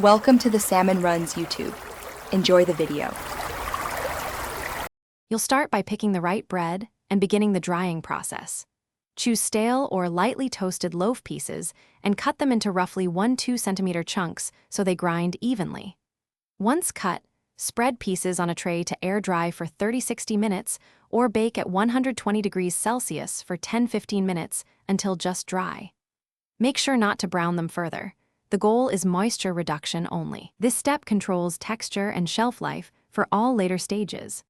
Welcome to the Salmon Runs YouTube. Enjoy the video. You'll start by picking the right bread and beginning the drying process. Choose stale or lightly toasted loaf pieces and cut them into roughly 1-2 centimeter chunks so they grind evenly. Once cut, spread pieces on a tray to air dry for 30-60 minutes or bake at 120 degrees Celsius for 10-15 minutes until just dry. Make sure not to brown them further. The goal is moisture reduction only. This step controls texture and shelf life for all later stages.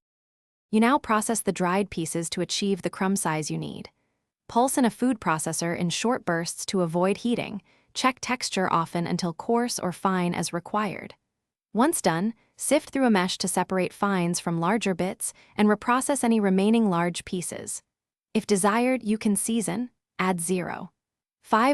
You now process the dried pieces to achieve the crumb size you need. Pulse in a food processor in short bursts to avoid heating. Check texture often until coarse or fine as required. Once done, sift through a mesh to separate fines from larger bits and reprocess any remaining large pieces. If desired, you can season. Add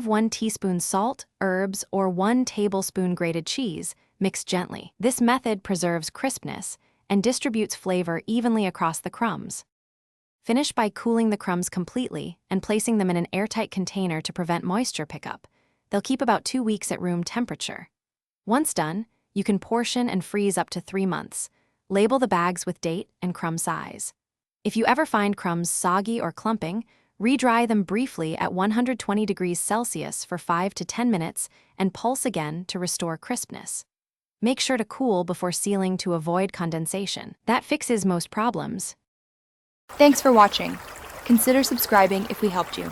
1 teaspoon salt, herbs, or 1 tablespoon grated cheese. Mix gently. This method preserves crispness and distributes flavor evenly across the crumbs. Finish by cooling the crumbs completely and placing them in an airtight container to prevent moisture pickup. They'll keep about 2 weeks at room temperature. Once done, you can portion and freeze up to 3 months. Label the bags with date and crumb size. If you ever find crumbs soggy or clumping, re-dry them briefly at 120 degrees Celsius for 5 to 10 minutes and pulse again to restore crispness. Make sure to cool before sealing to avoid condensation. That fixes most problems. Thanks for watching. Consider subscribing if we helped you.